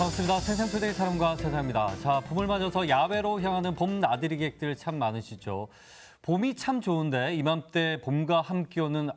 반갑습니다. 생생투데이 사람과 세상입니다. 자, 봄을 맞아서 야외로 향하는 봄 나들이객들 참 많으시죠. 봄이 참 좋은데 이맘때 봄과 함께 오는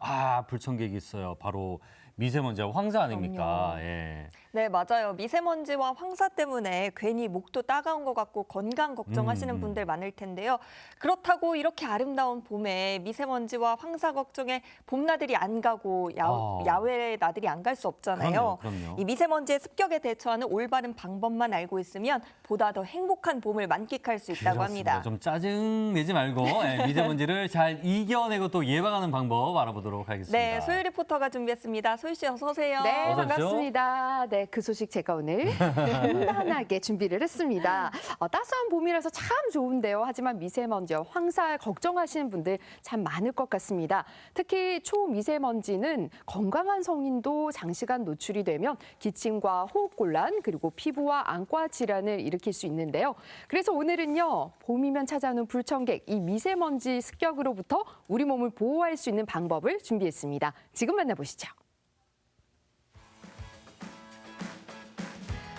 불청객이 있어요. 바로 미세먼지와 황사 아닙니까? 예. 네, 맞아요. 미세먼지와 황사 때문에 괜히 목도 따가운 것 같고 건강 걱정하시는 분들 많을 텐데요. 그렇다고 이렇게 아름다운 봄에 미세먼지와 황사 걱정에 봄나들이 안 가고 야외 나들이 안 갈 수 없잖아요. 그럼요. 이 미세먼지의 습격에 대처하는 올바른 방법만 알고 있으면 보다 더 행복한 봄을 만끽할 수 있다고 그렇습니다. 합니다. 좀 짜증 내지 말고 미세먼지를 잘 이겨내고 또 예방하는 방법 알아보도록 하겠습니다. 네, 소유 리포터가 준비했습니다. 소유 씨 어서 오세요. 네, 어서 오십시오. 반갑습니다. 네, 그 소식 제가 오늘 간단하게 준비를 했습니다. 따스한 봄이라서 참 좋은데요. 하지만 미세먼지와 황사 걱정하시는 분들 참 많을 것 같습니다. 특히 초미세먼지는 건강한 성인도 장시간 노출이 되면 기침과 호흡곤란 그리고 피부와 안과 질환을 일으킬 수 있는데요. 그래서 오늘은요, 봄이면 찾아오는 불청객, 이 미세먼지 습격으로부터 우리 몸을 보호할 수 있는 방법을 준비했습니다. 지금 만나보시죠.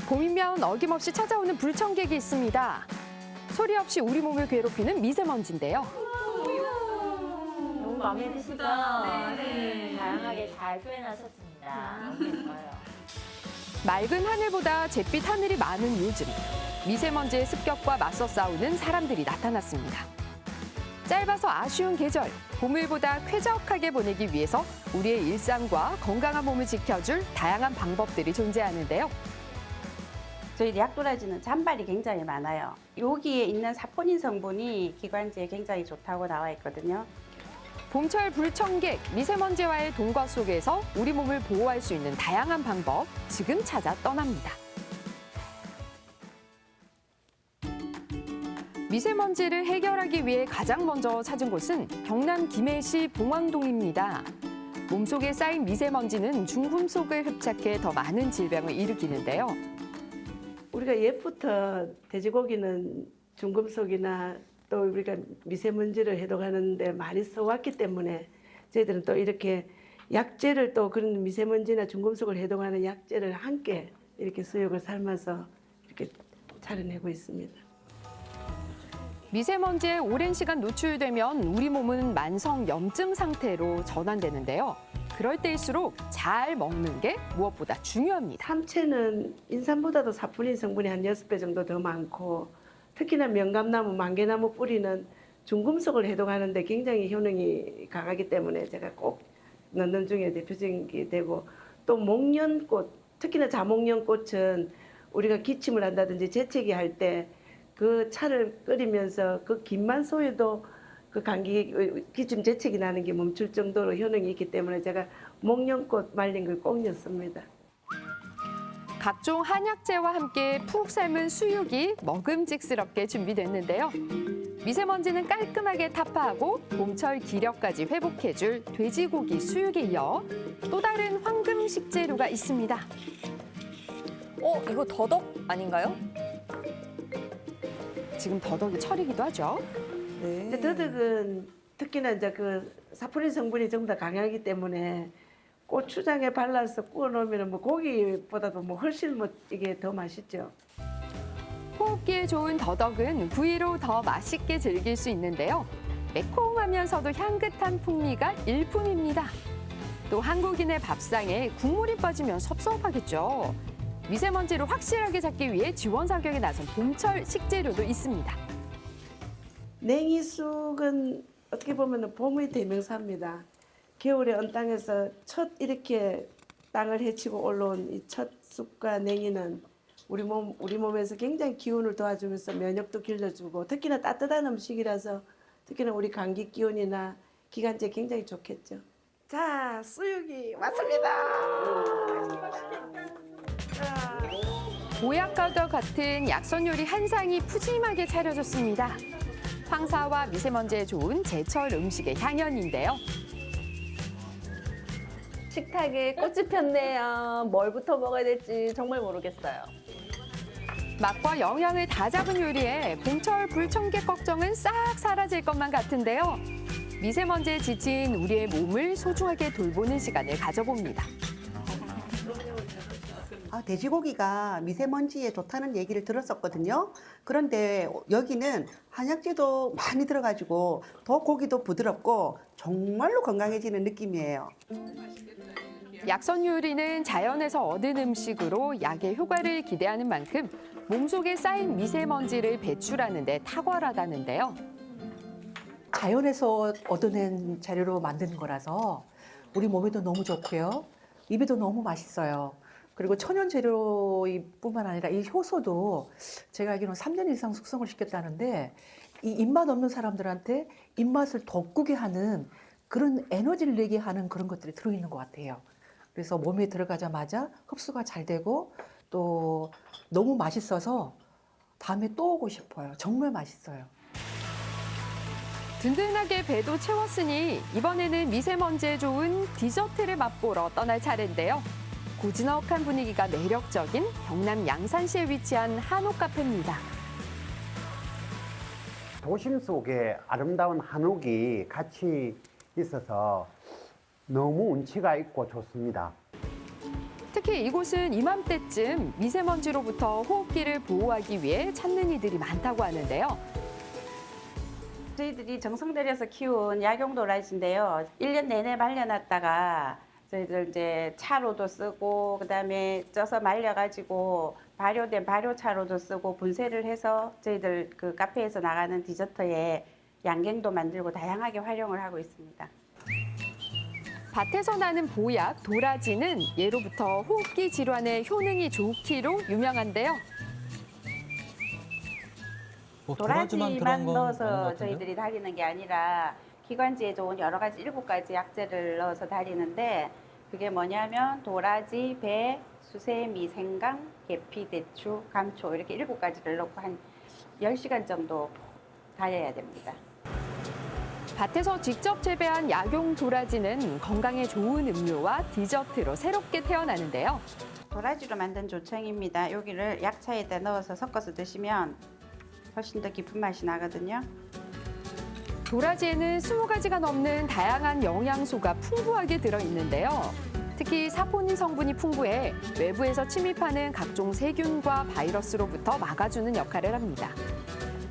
봄이면 어김없이 찾아오는 불청객이 있습니다. 소리 없이 우리 몸을 괴롭히는 미세먼지인데요. 너무 마음에 드시죠? 네. 다양하게 잘 표현하셨습니다. 너무 예뻐요. 맑은 하늘보다 잿빛 하늘이 많은 요즘, 미세먼지의 습격과 맞서 싸우는 사람들이 나타났습니다. 짧아서 아쉬운 계절, 봄을 보다 쾌적하게 보내기 위해서 우리의 일상과 건강한 몸을 지켜줄 다양한 방법들이 존재하는데요. 저희 약도라지는 잔발이 굉장히 많아요. 여기에 있는 사포닌 성분이 기관지에 굉장히 좋다고 나와 있거든요. 봄철 불청객, 미세먼지와의 동거 속에서 우리 몸을 보호할 수 있는 다양한 방법, 지금 찾아 떠납니다. 미세먼지를 해결하기 위해 가장 먼저 찾은 곳은 경남 김해시 봉황동입니다. 몸속에 쌓인 미세먼지는 중금속을 흡착해 더 많은 질병을 일으키는데요. 우리가 옛부터 돼지고기는 중금속이나 또 우리가 미세먼지를 해독하는 데 많이 써왔기 때문에 저희들은 또 이렇게 약재를 또 그런 미세먼지나 중금속을 해독하는 약재를 함께 이렇게 수육을 삶아서 이렇게 차려내고 있습니다. 미세먼지에 오랜 시간 노출되면 우리 몸은 만성 염증 상태로 전환되는데요. 그럴 때일수록 잘 먹는 게 무엇보다 중요합니다. 참치는 인삼보다도 사포닌 성분이 한 6배 정도 더 많고 특히나 명감나무, 만개나무 뿌리는 중금속을 해독하는 데 굉장히 효능이 강하기 때문에 제가 꼭 넣는 중에 대표적인 게 되고 또 목련꽃, 특히나 자목련꽃은 우리가 기침을 한다든지 재채기 할 때 그 차를 끓이면서 그 김만 소에도 그 감기, 기침, 재채기 나는 게 멈출 정도로 효능이 있기 때문에 제가 목련꽃 말린 걸 꼭 넣습니다. 각종 한약재와 함께 푹 삶은 수육이 먹음직스럽게 준비됐는데요. 미세먼지는 깔끔하게 타파하고 봄철 기력까지 회복해줄 돼지고기 수육에 이어 또 다른 황금 식재료가 있습니다. 이거 더덕 아닌가요? 지금 더덕이 철이기도 하죠. 근데 더덕은 특히나 이제 그 사포닌 성분이 좀 더 강하기 때문에 고추장에 발라서 구워 놓으면 뭐 고기보다도 뭐 훨씬 뭐 이게 더 맛있죠. 호흡기에 좋은 더덕은 구이로 더 맛있게 즐길 수 있는데요. 매콤하면서도 향긋한 풍미가 일품입니다. 또 한국인의 밥상에 국물이 빠지면 섭섭하겠죠. 미세먼지를 확실하게 잡기 위해 지원 사격에 나선 봄철 식재료도 있습니다. 냉이쑥은 어떻게 보면 봄의 대명사입니다. 겨울에 언 땅에서 첫 이렇게 땅을 헤치고 올라온 이 첫 쑥과 냉이는 우리 몸에서 굉장히 기운을 도와주면서 면역도 길러주고 특히나 따뜻한 음식이라서 특히나 우리 감기 기운이나 기관지에 굉장히 좋겠죠. 자, 수육이 왔습니다. 보약과도 같은 약선 요리 한 상이 푸짐하게 차려졌습니다. 황사와 미세먼지에 좋은 제철 음식의 향연인데요. 식탁에 꽃이 폈네요. 뭘부터 먹어야 될지 정말 모르겠어요. 맛과 영양을 다 잡은 요리에 봄철 불청객 걱정은 싹 사라질 것만 같은데요. 미세먼지에 지친 우리의 몸을 소중하게 돌보는 시간을 가져봅니다. 돼지고기가 미세먼지에 좋다는 얘기를 들었었거든요. 그런데 여기는 한약재도 많이 들어가지고 더 고기도 부드럽고 정말로 건강해지는 느낌이에요. 약선 요리는 자연에서 얻은 음식으로 약의 효과를 기대하는 만큼 몸속에 쌓인 미세먼지를 배출하는 데 탁월하다는데요. 자연에서 얻어낸 재료로 만드는 거라서 우리 몸에도 너무 좋고요. 입에도 너무 맛있어요. 그리고 천연 재료뿐만 아니라 이 효소도 제가 알기로는 3년 이상 숙성을 시켰다는데 이 입맛 없는 사람들한테 입맛을 돋구게 하는 그런 에너지를 내게 하는 그런 것들이 들어있는 것 같아요. 그래서 몸에 들어가자마자 흡수가 잘 되고 또 너무 맛있어서 다음에 또 오고 싶어요. 정말 맛있어요. 든든하게 배도 채웠으니 이번에는 미세먼지에 좋은 디저트를 맛보러 떠날 차례인데요. 고즈넉한 분위기가 매력적인 경남 양산시에 위치한 한옥 카페입니다. 도심 속에 아름다운 한옥이 같이 있어서 너무 운치가 있고 좋습니다. 특히 이곳은 이맘때쯤 미세먼지로부터 호흡기를 보호하기 위해 찾는 이들이 많다고 하는데요. 저희들이 정성 들여서 키운 약용도라지인데요. 1년 내내 말려놨다가 저희들 이제 차로도 쓰고 그다음에 쪄서 말려가지고 발효된 발효차로도 쓰고 분쇄를 해서 저희들 그 카페에서 나가는 디저트에 양갱도 만들고 다양하게 활용을 하고 있습니다. 밭에서 나는 보약 도라지는 예로부터 호흡기 질환에 효능이 좋기로 유명한데요. 도라지만 넣어서 저희들이 달리는 게 아니라 기관지에 좋은 여러 가지 7가지 약재를 넣어서 달리는데 그게 뭐냐면 도라지, 배, 수세미, 생강, 계피, 대추, 감초 이렇게 7가지를 넣고 한 10시간 정도 달려야 됩니다. 밭에서 직접 재배한 약용 도라지는 건강에 좋은 음료와 디저트로 새롭게 태어나는데요. 도라지로 만든 조청입니다. 여기를 약차에다 넣어서 섞어서 드시면 훨씬 더 깊은 맛이 나거든요. 도라지에는 20가지가 넘는 다양한 영양소가 풍부하게 들어있는데요. 특히 사포닌 성분이 풍부해 외부에서 침입하는 각종 세균과 바이러스로부터 막아주는 역할을 합니다.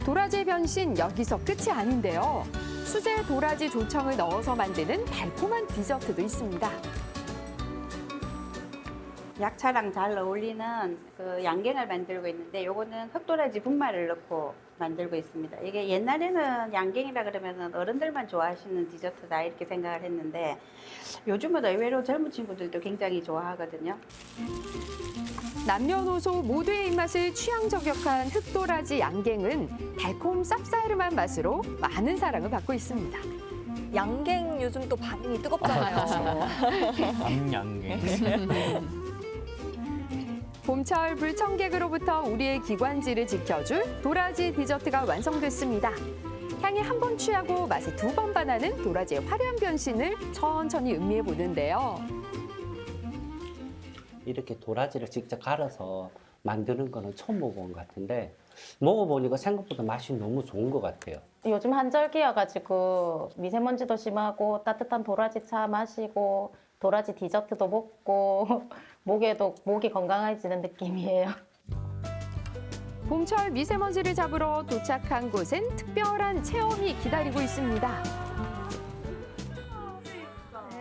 도라지의 변신 여기서 끝이 아닌데요. 수제 도라지 조청을 넣어서 만드는 달콤한 디저트도 있습니다. 약차랑 잘 어울리는 그 양갱을 만들고 있는데 요거는 흑도라지 분말을 넣고 만들고 있습니다. 이게 옛날에는 양갱이라 그러면 어른들만 좋아하시는 디저트다 이렇게 생각을 했는데 요즘은 의외로 젊은 친구들도 굉장히 좋아하거든요. 남녀노소 모두의 입맛을 취향 저격한 흑도라지 양갱은 달콤 쌉싸름한 맛으로 많은 사랑을 받고 있습니다. 양갱 요즘 또 반응이 뜨겁잖아요. 암양갱. 봄철 불청객으로부터 우리의 기관지를 지켜줄 도라지 디저트가 완성됐습니다. 향에 한 번 취하고 맛에 2번 반하는 도라지의 화려한 변신을 천천히 음미해 보는데요. 이렇게 도라지를 직접 갈아서 만드는 거는 처음 먹어본 것 같은데 먹어보니까 생각보다 맛이 너무 좋은 것 같아요. 요즘 한절기여가지고 미세먼지도 심하고 따뜻한 도라지차 마시고 도라지 디저트도 먹고 목이 건강해지는 느낌이에요. 봄철 미세먼지를 잡으러 도착한 곳엔 특별한 체험이 기다리고 있습니다.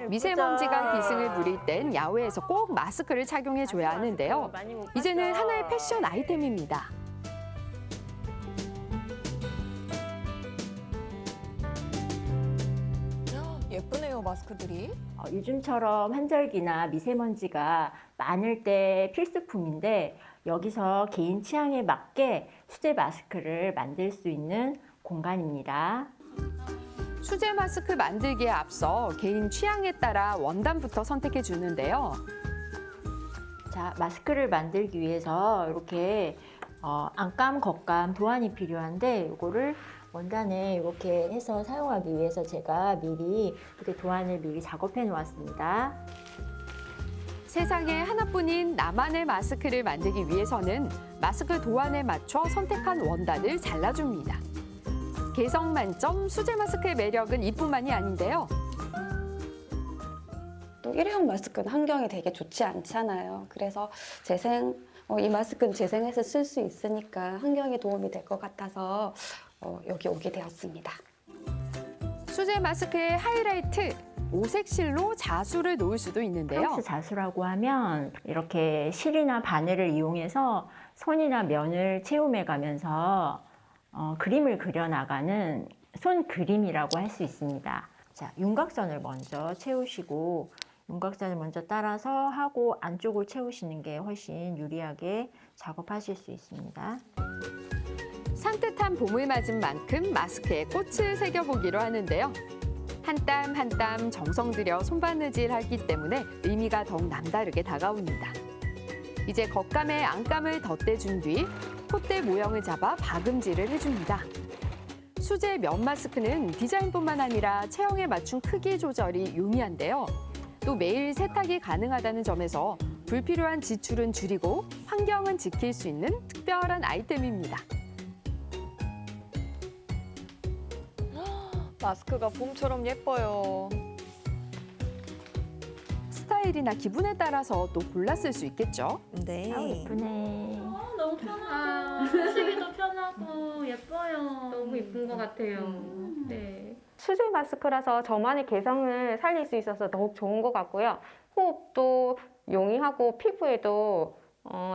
미세먼지가 기승을 부릴 땐 야외에서 꼭 마스크를 착용해줘야 하는데요. 이제는 하나의 패션 아이템입니다. 예쁘네요, 마스크들이. 요즘처럼 한절기나 미세먼지가 많을 때 필수품인데 여기서 개인 취향에 맞게 수제 마스크를 만들 수 있는 공간입니다. 수제 마스크 만들기에 앞서 개인 취향에 따라 원단부터 선택해 주는데요. 자, 마스크를 만들기 위해서 이렇게 안감, 겉감, 도안이 필요한데 이거를 원단에 이렇게 해서 사용하기 위해서 제가 미리 이렇게 도안을 미리 작업해 놓았습니다. 세상에 하나뿐인 나만의 마스크를 만들기 위해서는 마스크 도안에 맞춰 선택한 원단을 잘라줍니다. 개성 만점 수제 마스크의 매력은 이뿐만이 아닌데요. 또 일회용 마스크는 환경에 되게 좋지 않잖아요. 그래서 이 마스크는 재생해서 쓸 수 있으니까 환경에 도움이 될 것 같아서 여기 오게 되었습니다. 수제 마스크의 하이라이트, 오색실로 자수를 놓을 수도 있는데요. 하우스 자수라고 하면 이렇게 실이나 바늘을 이용해서 손이나 면을 체험해 가면서 그림을 그려나가는 손 그림이라고 할 수 있습니다. 자, 윤곽선을 먼저 채우시고 윤곽선을 먼저 따라서 하고 안쪽을 채우시는 게 훨씬 유리하게 작업하실 수 있습니다. 산뜻한 봄을 맞은 만큼 마스크에 꽃을 새겨보기로 하는데요. 한 땀 한 땀 정성 들여 손바느질하기 때문에 의미가 더욱 남다르게 다가옵니다. 이제 겉감에 안감을 덧대준 뒤 콧대 모형을 잡아 박음질을 해줍니다. 수제 면 마스크는 디자인뿐만 아니라 체형에 맞춘 크기 조절이 용이한데요. 또 매일 세탁이 가능하다는 점에서 불필요한 지출은 줄이고 환경은 지킬 수 있는 특별한 아이템입니다. 마스크가 봄처럼 예뻐요. 스타일이나 기분에 따라서 또 골라 쓸 수 있겠죠. 네. 예쁘네. 너무 편하고 쓰기도 편하고 예뻐요. 너무 예쁜 것 같아요. 네. 수제 마스크라서 저만의 개성을 살릴 수 있어서 더욱 좋은 것 같고요. 호흡도 용이하고 피부에도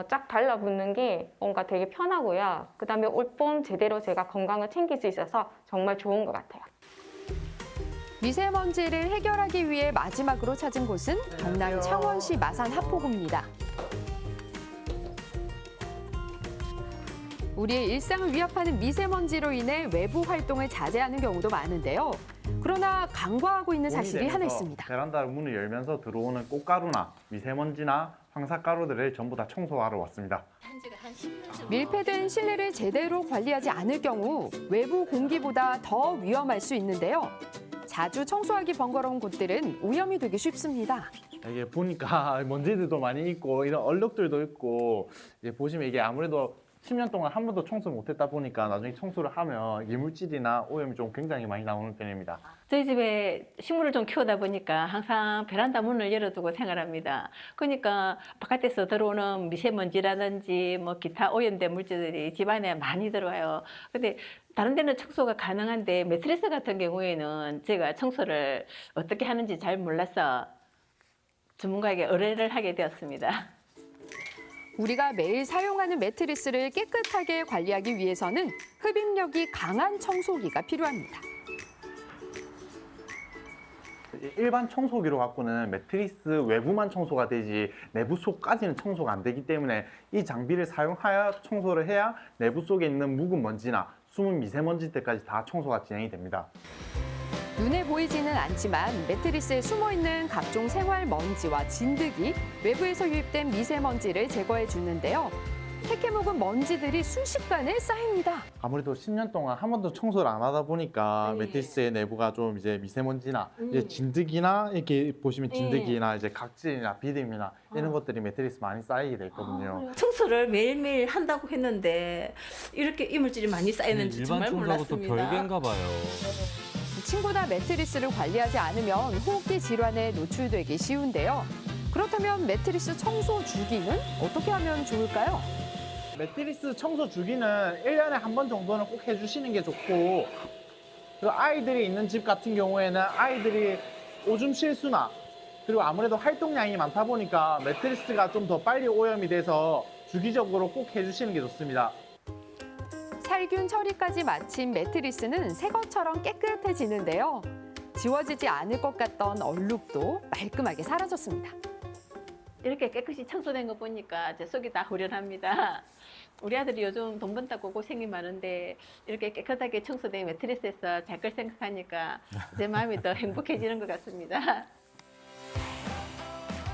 쫙 달라붙는 게 뭔가 되게 편하고요. 그다음에 올봄 제대로 제가 건강을 챙길 수 있어서 정말 좋은 것 같아요. 미세먼지를 해결하기 위해 마지막으로 찾은 곳은 경남 창원시 마산 하포구입니다. 우리의 일상을 위협하는 미세먼지로 인해 외부 활동을 자제하는 경우도 많은데요. 그러나 간과하고 있는 사실이 하나 있습니다. 베란다 문을 열면서 들어오는 꽃가루나 미세먼지나 황사가루들을 전부 다 청소하러 왔습니다. 밀폐된 실내를 제대로 관리하지 않을 경우 외부 공기보다 더 위험할 수 있는데요. 자주 청소하기 번거로운 곳들은 오염이 되기 쉽습니다. 이게 보니까 먼지들도 많이 있고 이런 얼룩들도 있고 이제 보시면 이게 아무래도 10년 동안 한 번도 청소를 못했다 보니까 나중에 청소를 하면 이물질이나 오염이 좀 굉장히 많이 나오는 편입니다. 저희 집에 식물을 좀 키우다 보니까 항상 베란다 문을 열어두고 생활합니다. 그러니까 바깥에서 들어오는 미세먼지라든지 뭐 기타 오염된 물질들이 집 안에 많이 들어와요. 근데 다른 데는 청소가 가능한데 매트리스 같은 경우에는 제가 청소를 어떻게 하는지 잘 몰라서 전문가에게 의뢰를 하게 되었습니다. 우리가 매일 사용하는 매트리스를 깨끗하게 관리하기 위해서는 흡입력이 강한 청소기가 필요합니다. 일반 청소기로 갖고는 매트리스 외부만 청소가 되지 내부 속까지는 청소가 안 되기 때문에 이 장비를 사용하여 청소를 해야 내부 속에 있는 묵은 먼지나 숨은 미세먼지들까지 다 청소가 진행이 됩니다. 눈에 보이지는 않지만 매트리스에 숨어있는 각종 생활 먼지와 진드기, 외부에서 유입된 미세먼지를 제거해 주는데요. 캐캐 묵은 먼지들이 순식간에 쌓입니다. 아무래도 10년 동안 한 번도 청소를 안 하다 보니까 매트리스의 내부가 좀 이제 미세먼지나 이제 진드기나 이렇게 보시면 진드기나 이제 각질이나 비듬이나 이런 것들이 매트리스 많이 쌓이게 돼 있거든요. 청소를 매일매일 한다고 했는데 이렇게 이물질이 많이 쌓이는지 정말 몰랐습니다. 일반 청소하고 또 별개인가 봐요. 친구나 매트리스를 관리하지 않으면 호흡기 질환에 노출되기 쉬운데요. 그렇다면 매트리스 청소 주기는 어떻게 하면 좋을까요? 매트리스 청소 주기는 1년에 한 번 정도는 꼭 해주시는 게 좋고 그리고 아이들이 있는 집 같은 경우에는 아이들이 오줌 실수나 그리고 아무래도 활동량이 많다 보니까 매트리스가 좀 더 빨리 오염이 돼서 주기적으로 꼭 해주시는 게 좋습니다. 살균 처리까지 마친 매트리스는 새 것처럼 깨끗해지는데요. 지워지지 않을 것 같던 얼룩도 말끔하게 사라졌습니다. 이렇게 깨끗이 청소된 거 보니까 제 속이 다 후련합니다. 우리 아들이 요즘 돈 번다고 고생이 많은데 이렇게 깨끗하게 청소된 매트리스에서 잘 걸 생각하니까 제 마음이 더 행복해지는 것 같습니다.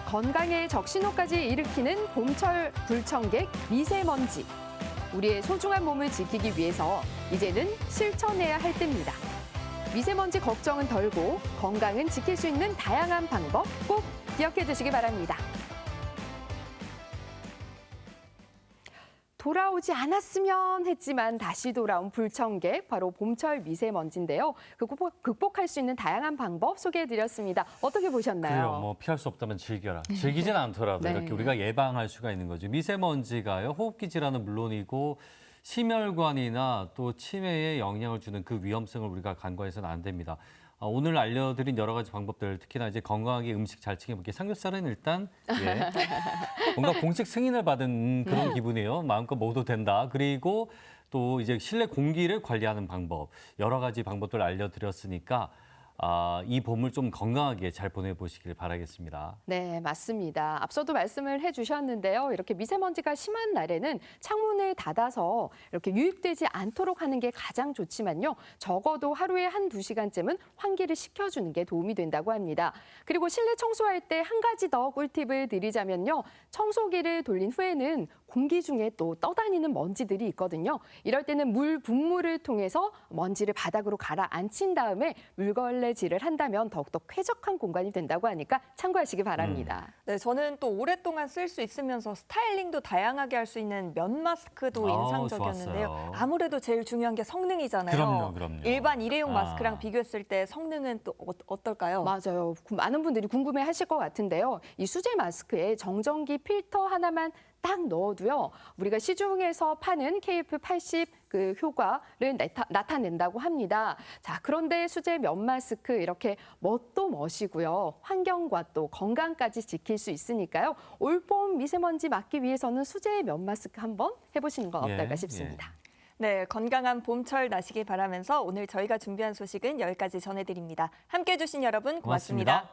건강에 적신호까지 일으키는 봄철 불청객 미세먼지. 우리의 소중한 몸을 지키기 위해서 이제는 실천해야 할 때입니다. 미세먼지 걱정은 덜고 건강은 지킬 수 있는 다양한 방법 꼭 기억해 두시기 바랍니다. 돌아오지 않았으면 했지만 다시 돌아온 불청객, 바로 봄철 미세먼지인데요. 극복할 수 있는 다양한 방법 소개해드렸습니다. 어떻게 보셨나요? 그래요. 뭐 피할 수 없다면 즐겨라. 즐기진 않더라도 네. 이렇게 우리가 예방할 수가 있는 거죠. 미세먼지가요. 호흡기 질환은 물론이고 심혈관이나 또 치매에 영향을 주는 그 위험성을 우리가 간과해서는 안 됩니다. 오늘 알려드린 여러 가지 방법들, 특히나 이제 건강하게 음식 잘 챙겨먹기. 삼겹살은 일단 뭔가 공식 승인을 받은 그런 기분이에요. 마음껏 먹어도 된다. 그리고 또 이제 실내 공기를 관리하는 방법, 여러 가지 방법들 알려드렸으니까 이 봄을 좀 건강하게 잘 보내보시길 바라겠습니다. 네, 맞습니다. 앞서도 말씀을 해주셨는데요. 이렇게 미세먼지가 심한 날에는 창문을 닫아서 이렇게 유입되지 않도록 하는 게 가장 좋지만요. 적어도 하루에 1~2시간쯤은 환기를 시켜주는 게 도움이 된다고 합니다. 그리고 실내 청소할 때 한 가지 더 꿀팁을 드리자면요. 청소기를 돌린 후에는 공기 중에 또 떠다니는 먼지들이 있거든요. 이럴 때는 분무를 통해서 먼지를 바닥으로 가라앉힌 다음에 물걸레질을 한다면 더욱더 쾌적한 공간이 된다고 하니까 참고하시기 바랍니다. 네, 저는 또 오랫동안 쓸 수 있으면서 스타일링도 다양하게 할 수 있는 면 마스크도 인상적이었는데요. 좋았어요. 아무래도 제일 중요한 게 성능이잖아요. 그럼요. 일반 일회용 마스크랑 비교했을 때 성능은 또 어떨까요? 맞아요. 많은 분들이 궁금해하실 것 같은데요. 이 수제 마스크에 정전기 필터 하나만 딱 넣어도요. 우리가 시중에서 파는 KF80 그 효과를 나타낸다고 합니다. 자, 그런데 수제 면 마스크 이렇게 멋도 멋이고요. 환경과 또 건강까지 지킬 수 있으니까요. 올봄 미세먼지 막기 위해서는 수제 면 마스크 한번 해보시는 건 어떨까 싶습니다. 네, 건강한 봄철 나시길 바라면서 오늘 저희가 준비한 소식은 여기까지 전해드립니다. 함께해 주신 여러분 고맙습니다.